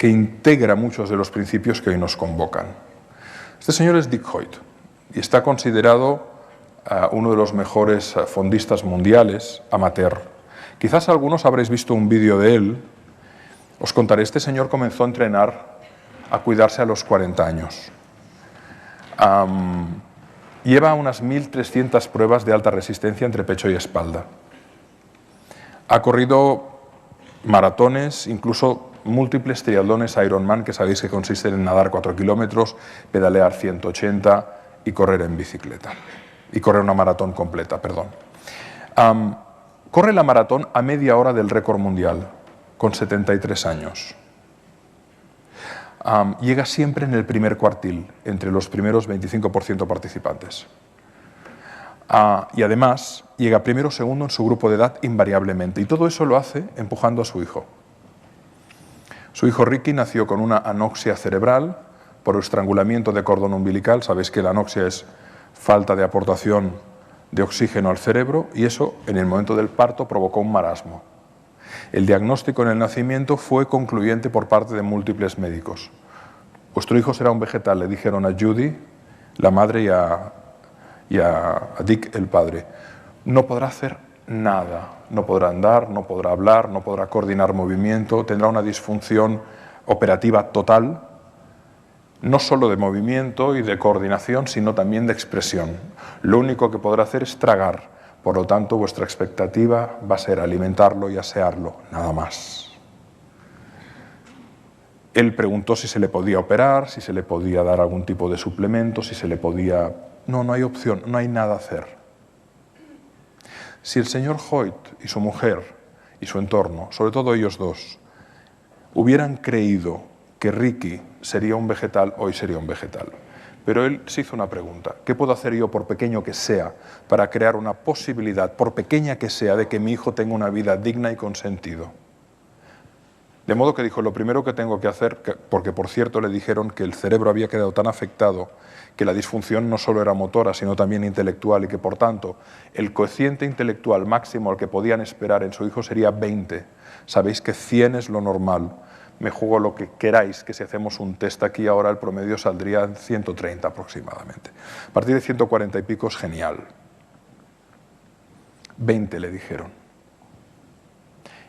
que integra muchos de los principios que hoy nos convocan. Este señor es Dick Hoyt y está considerado uno de los mejores fondistas mundiales, amateur. Quizás algunos habréis visto un vídeo de él. Os contaré, este señor comenzó a entrenar, a cuidarse a los 40 años. Lleva unas 1.300 pruebas de alta resistencia entre pecho y espalda. Ha corrido maratones, incluso múltiples triatlones Ironman, que sabéis que consisten en nadar 4 kilómetros, pedalear 180 y correr en bicicleta. Y correr una maratón completa, perdón. Corre la maratón a media hora del récord mundial, con 73 años. Llega siempre en el primer cuartil, entre los primeros 25% participantes. Y además llega primero o segundo en su grupo de edad invariablemente. Y todo eso lo hace empujando a su hijo. Su hijo Ricky nació con una anoxia cerebral por estrangulamiento de cordón umbilical. Sabéis que la anoxia es falta de aportación de oxígeno al cerebro y eso en el momento del parto provocó un marasmo. El diagnóstico en el nacimiento fue concluyente por parte de múltiples médicos. Vuestro hijo será un vegetal, le dijeron a Judy, la madre, y a Dick, el padre. No podrá hacer nada, no podrá andar, no podrá hablar, no podrá coordinar movimiento, tendrá una disfunción operativa total, no solo de movimiento y de coordinación, sino también de expresión. Lo único que podrá hacer es tragar, por lo tanto vuestra expectativa va a ser alimentarlo y asearlo, nada más. Él preguntó si se le podía operar, si se le podía dar algún tipo de suplemento, si se le podía... No, no hay opción, no hay nada a hacer. Si el señor Hoyt y su mujer y su entorno, sobre todo ellos dos, hubieran creído que Ricky sería un vegetal, hoy sería un vegetal. Pero él se hizo una pregunta: ¿qué puedo hacer yo, por pequeño que sea, para crear una posibilidad, por pequeña que sea, de que mi hijo tenga una vida digna y con sentido? De modo que dijo, lo primero que tengo que hacer, porque por cierto le dijeron que el cerebro había quedado tan afectado que la disfunción no solo era motora, sino también intelectual, y que por tanto el cociente intelectual máximo al que podían esperar en su hijo sería 20. Sabéis que 100 es lo normal. Me juego lo que queráis, que si hacemos un test aquí ahora el promedio saldría en 130 aproximadamente. A partir de 140 y pico es genial. 20 le dijeron.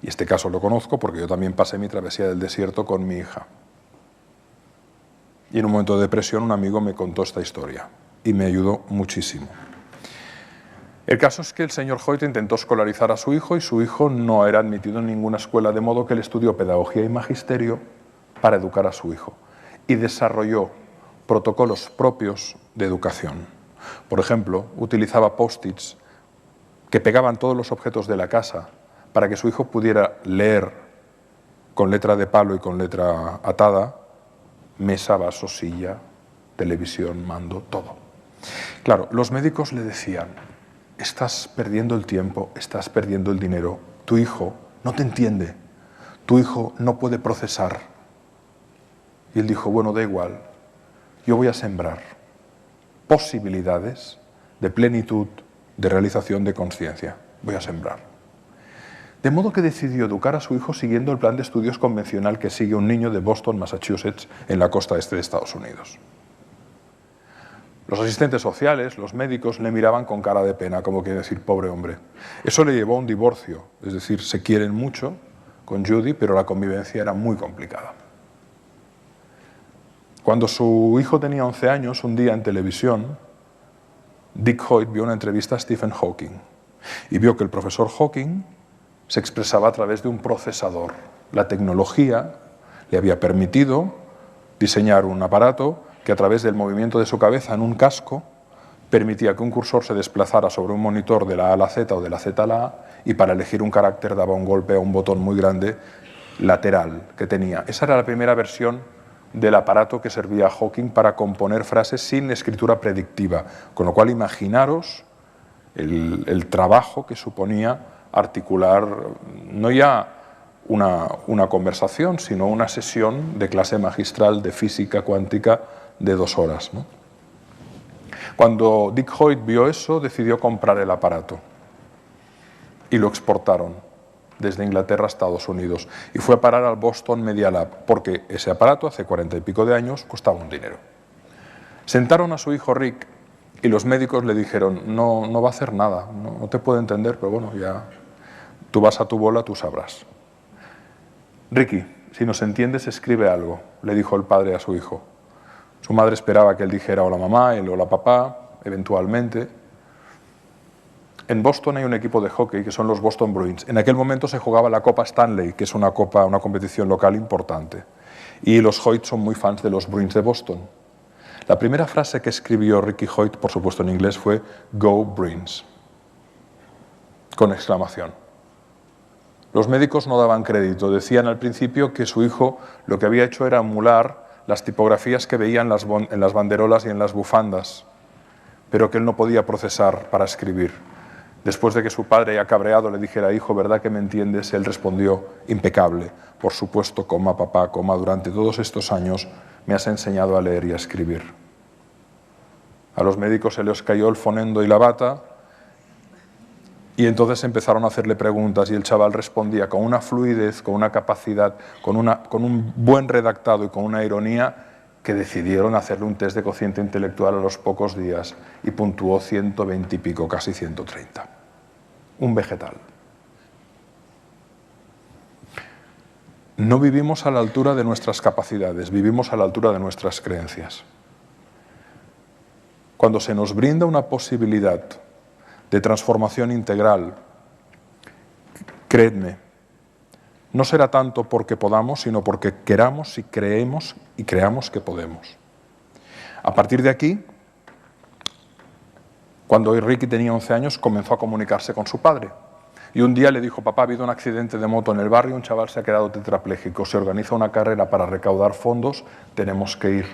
Y este caso lo conozco porque yo también pasé mi travesía del desierto con mi hija. Y en un momento de depresión un amigo me contó esta historia y me ayudó muchísimo. El caso es que el señor Hoyt intentó escolarizar a su hijo y su hijo no era admitido en ninguna escuela, de modo que él estudió pedagogía y magisterio para educar a su hijo y desarrolló protocolos propios de educación. Por ejemplo, utilizaba post-its que pegaban todos los objetos de la casa para que su hijo pudiera leer con letra de palo y con letra atada, mesa, vaso, silla, televisión, mando, todo. Claro, los médicos le decían, estás perdiendo el tiempo, estás perdiendo el dinero, tu hijo no te entiende, tu hijo no puede procesar. Y él dijo, bueno, da igual, yo voy a sembrar posibilidades de plenitud, de realización de conciencia, voy a sembrar. De modo que decidió educar a su hijo siguiendo el plan de estudios convencional que sigue un niño de Boston, Massachusetts, en la costa este de Estados Unidos. Los asistentes sociales, los médicos, le miraban con cara de pena, como quiere decir, pobre hombre. Eso le llevó a un divorcio, es decir, se quieren mucho con Judy, pero la convivencia era muy complicada. Cuando su hijo tenía 11 años, un día en televisión, Dick Hoyt vio una entrevista a Stephen Hawking y vio que el profesor Hawking se expresaba a través de un procesador. La tecnología le había permitido diseñar un aparato que a través del movimiento de su cabeza en un casco permitía que un cursor se desplazara sobre un monitor de la A a la Z o de la Z a la A y para elegir un carácter daba un golpe a un botón muy grande lateral que tenía. Esa era la primera versión del aparato que servía a Hawking para componer frases sin escritura predictiva, con lo cual imaginaros el trabajo que suponía articular no ya una conversación, sino una sesión de clase magistral de física cuántica de 2 horas, ¿no? Cuando Dick Hoyt vio eso, decidió comprar el aparato y lo exportaron. desde Inglaterra a Estados Unidos, y fue a parar al Boston Media Lab, porque ese aparato, hace 40 y pico de años, costaba un dinero. Sentaron a su hijo Rick y los médicos le dijeron, no va a hacer nada, no te puedo entender, pero bueno, ya tú vas a tu bola, tú sabrás. Ricky, si nos entiendes, escribe algo, le dijo el padre a su hijo. Su madre esperaba que él dijera hola mamá, él hola papá, eventualmente. En Boston hay un equipo de hockey que son los Boston Bruins. En aquel momento se jugaba la Copa Stanley, que es una competición local importante. Y los Hoyt son muy fans de los Bruins de Boston. La primera frase que escribió Ricky Hoyt, por supuesto en inglés, fue Go Bruins, con exclamación. Los médicos no daban crédito, decían al principio que su hijo lo que había hecho era emular las tipografías que veían en las banderolas y en las bufandas, pero que él no podía procesar para escribir. Después de que su padre, ya cabreado, le dijera, hijo, ¿verdad que me entiendes?, él respondió, impecable, por supuesto, coma, papá, coma, durante todos estos años me has enseñado a leer y a escribir. A los médicos se les cayó el fonendo y la bata, y entonces empezaron a hacerle preguntas y el chaval respondía con una fluidez, con una capacidad, con un buen redactado y con una ironía que decidieron hacerle un test de cociente intelectual a los pocos días y puntuó 120 y pico, casi 130. Un vegetal. No vivimos a la altura de nuestras capacidades, vivimos a la altura de nuestras creencias. Cuando se nos brinda una posibilidad de transformación integral, creedme, no será tanto porque podamos, sino porque queramos y creemos y creamos que podemos. A partir de aquí, cuando Ricky tenía 11 años, comenzó a comunicarse con su padre. Y un día le dijo, papá, ha habido un accidente de moto en el barrio, un chaval se ha quedado tetrapléjico, se organiza una carrera para recaudar fondos, tenemos que ir.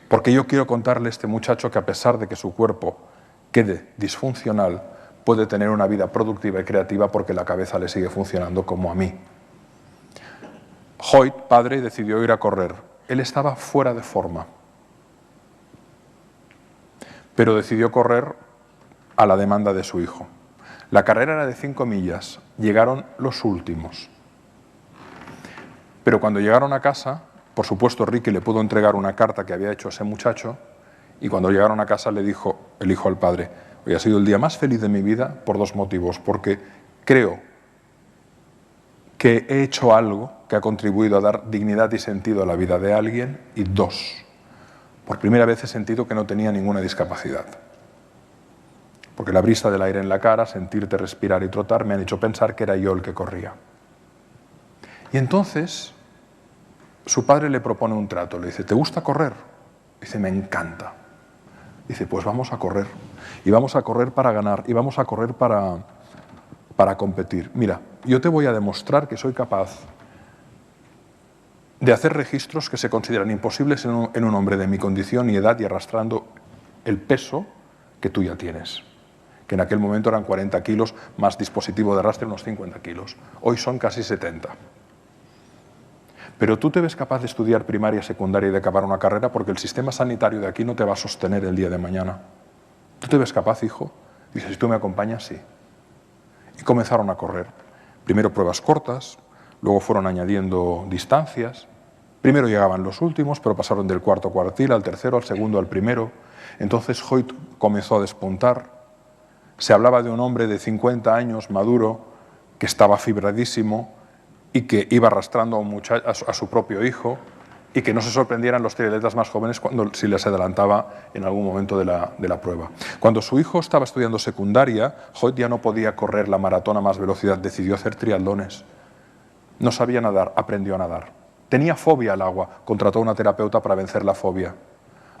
Porque yo quiero contarle a este muchacho que a pesar de que su cuerpo quede disfuncional, puede tener una vida productiva y creativa porque la cabeza le sigue funcionando como a mí. Hoyt, padre, decidió ir a correr. Él estaba fuera de forma, pero decidió correr a la demanda de su hijo. La carrera era de 5 millas, llegaron los últimos. Pero cuando llegaron a casa, por supuesto Ricky le pudo entregar una carta que había hecho ese muchacho, y cuando llegaron a casa le dijo el hijo al padre, hoy ha sido el día más feliz de mi vida por 2 motivos, porque creo que he hecho algo que ha contribuido a dar dignidad y sentido a la vida de alguien, y 2, por primera vez he sentido que no tenía ninguna discapacidad. Porque la brisa del aire en la cara, sentirte respirar y trotar me han hecho pensar que era yo el que corría. Y entonces su padre le propone un trato, le dice, ¿te gusta correr? Dice, me encanta. Dice, pues vamos a correr. Y vamos a correr para ganar, y vamos a correr para competir. Mira, yo te voy a demostrar que soy capaz de hacer registros que se consideran imposibles en un hombre de mi condición y edad y arrastrando el peso que tú ya tienes. Que en aquel momento eran 40 kilos, más dispositivo de arrastre unos 50 kilos. Hoy son casi 70. Pero tú te ves capaz de estudiar primaria, secundaria y de acabar una carrera porque el sistema sanitario de aquí no te va a sostener el día de mañana. ¿Tú te ves capaz, hijo? Dice, si tú me acompañas, sí. Y comenzaron a correr. Primero pruebas cortas, luego fueron añadiendo distancias. Primero llegaban los últimos, pero pasaron del cuarto cuartil al tercero, al segundo, al primero. Entonces Hoyt comenzó a despuntar. Se hablaba de un hombre de 50 años, maduro, que estaba fibradísimo y que iba arrastrando a su propio hijo, y que no se sorprendieran los triatletas más jóvenes si les adelantaba en algún momento de la prueba. Cuando su hijo estaba estudiando secundaria, Hoyt ya no podía correr la maratón a más velocidad, decidió hacer triatlones. No sabía nadar, aprendió a nadar. Tenía fobia al agua, contrató a una terapeuta para vencer la fobia.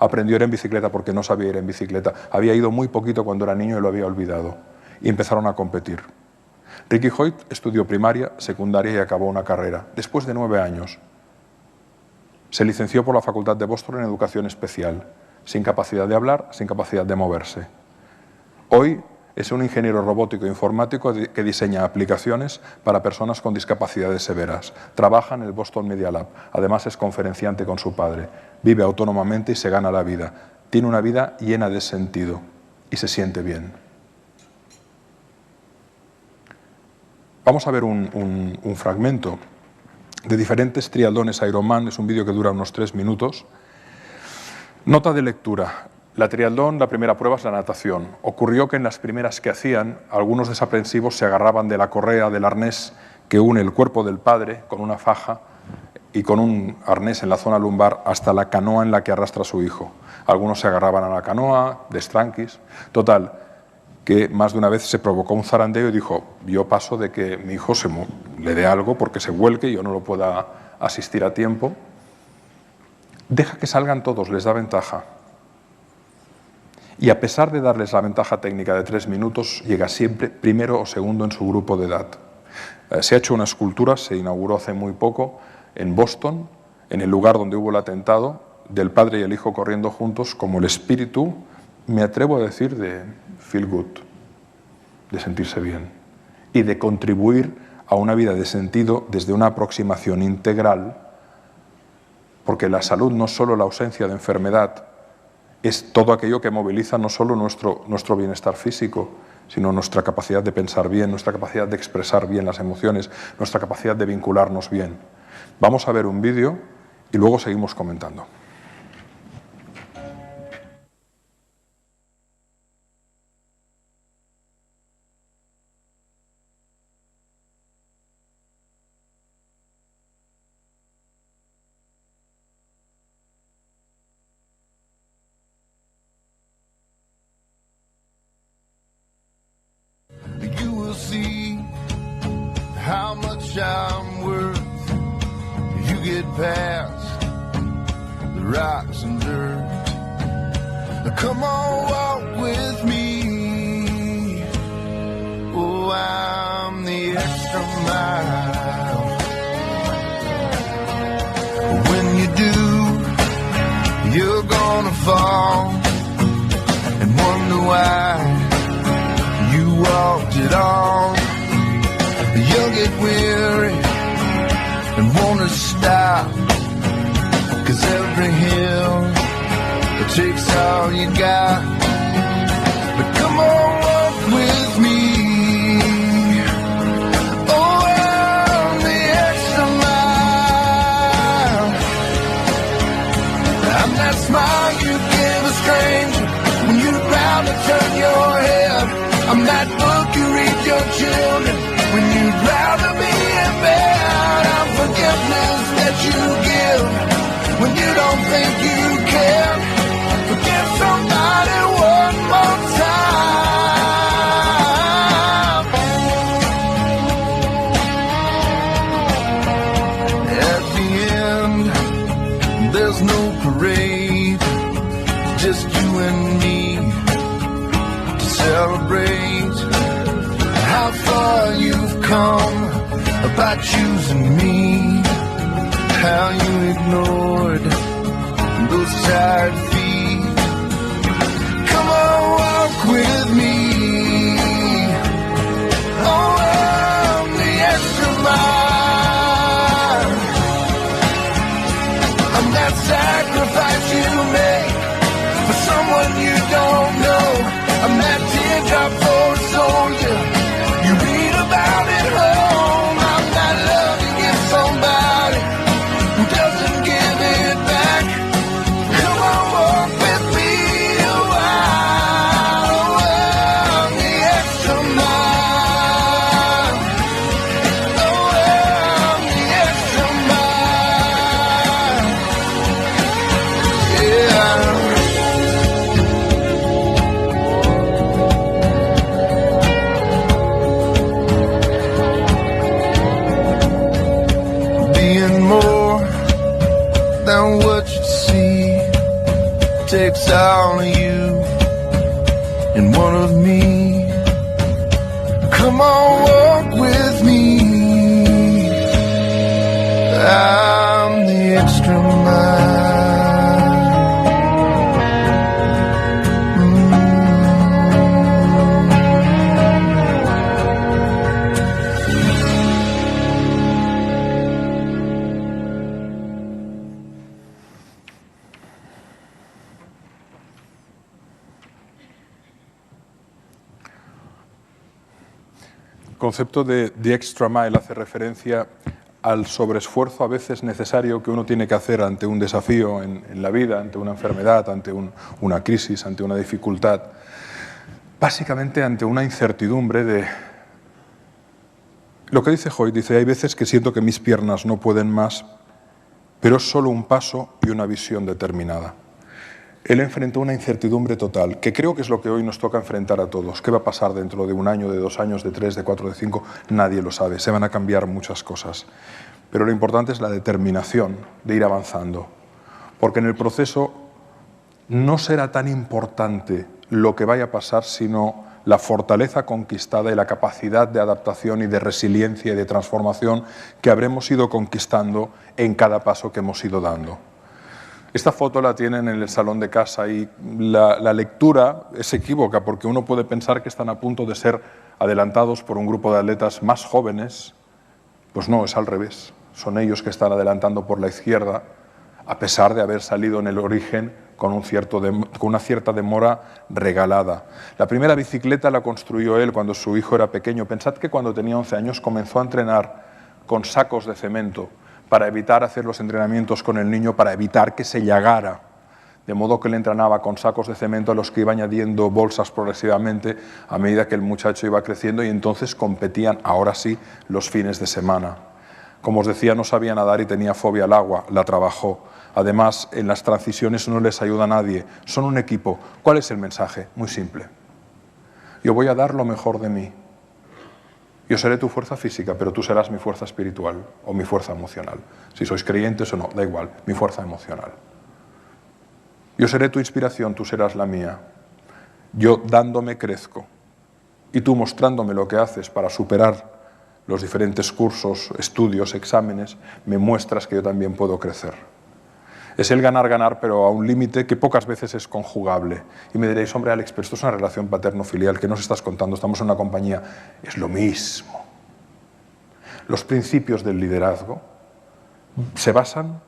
Aprendió a ir en bicicleta porque no sabía ir en bicicleta. Había ido muy poquito cuando era niño y lo había olvidado. Y empezaron a competir. Ricky Hoyt estudió primaria, secundaria y acabó una carrera. Después de 9 años, se licenció por la Facultad de Boston en Educación Especial, sin capacidad de hablar, sin capacidad de moverse. Hoy es un ingeniero robótico e informático que diseña aplicaciones para personas con discapacidades severas. Trabaja en el Boston Media Lab. Además es conferenciante con su padre. Vive autónomamente y se gana la vida. Tiene una vida llena de sentido y se siente bien. Vamos a ver un fragmento de diferentes triatlones Ironman, es un vídeo que dura unos 3 minutos. Nota de lectura. La triatlón, la primera prueba es la natación. Ocurrió que en las primeras que hacían, algunos desaprensivos se agarraban de la correa del arnés que une el cuerpo del padre con una faja y con un arnés en la zona lumbar hasta la canoa en la que arrastra a su hijo. Algunos se agarraban a la canoa, de estranquis. Total, que más de una vez se provocó un zarandeo y dijo, yo paso de que mi hijo le dé algo porque se vuelque y yo no lo pueda asistir a tiempo. Deja que salgan todos, les da ventaja. Y a pesar de darles la ventaja técnica de 3 minutos, llega siempre primero o segundo en su grupo de edad. Se ha hecho una escultura, se inauguró hace muy poco, en Boston, en el lugar donde hubo el atentado, del padre y el hijo corriendo juntos, como el espíritu, me atrevo a decir, de feel good, de sentirse bien, y de contribuir a una vida de sentido desde una aproximación integral, porque la salud no es solo la ausencia de enfermedad, es todo aquello que moviliza no solo nuestro bienestar físico, sino nuestra capacidad de pensar bien, nuestra capacidad de expresar bien las emociones, nuestra capacidad de vincularnos bien. Vamos a ver un vídeo y luego seguimos comentando. How much I'm worth, you get past the rocks and dirt. Come on, walk with me. Oh, I'm the extra mile. When you do, you're gonna fall and wonder why you walked it all. You'll get weary and wanna stop, 'cause every hill, it takes all you got. But come on, walk with me. Oh, I'm the extra mile. I'm that smile you give a stranger when you're proud to turn your head. I'm that book you read your children when you'd rather be in bed. I'm forgiveness that you give when you don't think you can. Forgive somebody one more time. At the end, there's no parade, just you and me to celebrate how far you've come by choosing me, how you ignored those tired feet. Come on, walk with me. Oh, I'm the extra mile. I'm that sacrifice you make for someone you don't know. I'm that teardrop for a soldier you read about at home. I'm that love you give somebody who doesn't give it back. Come on, walk with me a while. Oh, I'm the extra mile. Oh, I'm the extra mile. Yeah. Than what you see, takes all of you and one of me. Come on, walk with me. I'm the extra mile. concepto de the extra mile hace referencia al sobreesfuerzo a veces necesario que uno tiene que hacer ante un desafío en la vida, ante una enfermedad, ante una crisis, ante una dificultad, básicamente ante una incertidumbre de... Lo que dice Hoyt, dice, hay veces que siento que mis piernas no pueden más, pero es solo un paso y una visión determinada. Él enfrentó una incertidumbre total, que creo que es lo que hoy nos toca enfrentar a todos. ¿Qué va a pasar dentro de 1 año, de 2 años, de 3, de 4, de 5? Nadie lo sabe, se van a cambiar muchas cosas. Pero lo importante es la determinación de ir avanzando, porque en el proceso no será tan importante lo que vaya a pasar, sino la fortaleza conquistada y la capacidad de adaptación y de resiliencia y de transformación que habremos ido conquistando en cada paso que hemos ido dando. Esta foto la tienen en el salón de casa y la lectura es equívoca porque uno puede pensar que están a punto de ser adelantados por un grupo de atletas más jóvenes. Pues no, es al revés. Son ellos que están adelantando por la izquierda, a pesar de haber salido en el origen con una cierta demora regalada. La primera bicicleta la construyó él cuando su hijo era pequeño. Pensad que cuando tenía 11 años comenzó a entrenar con sacos de cemento para evitar hacer los entrenamientos con el niño, para evitar que se llagara. De modo que él entrenaba con sacos de cemento a los que iba añadiendo bolsas progresivamente a medida que el muchacho iba creciendo y entonces competían, ahora sí, los fines de semana. Como os decía, no sabía nadar y tenía fobia al agua, la trabajó. Además, en las transiciones no les ayuda a nadie, son un equipo. ¿Cuál es el mensaje? Muy simple. Yo voy a dar lo mejor de mí. Yo seré tu fuerza física, pero tú serás mi fuerza espiritual o mi fuerza emocional. Si sois creyentes o no, da igual, mi fuerza emocional. Yo seré tu inspiración, tú serás la mía. Yo dándome crezco y tú mostrándome lo que haces para superar los diferentes cursos, estudios, exámenes, me muestras que yo también puedo crecer. Es el ganar-ganar, pero a un límite que pocas veces es conjugable. Y me diréis, hombre, Alex, pero esto es una relación paterno-filial, ¿qué nos estás contando? Estamos en una compañía. Es lo mismo. Los principios del liderazgo se basan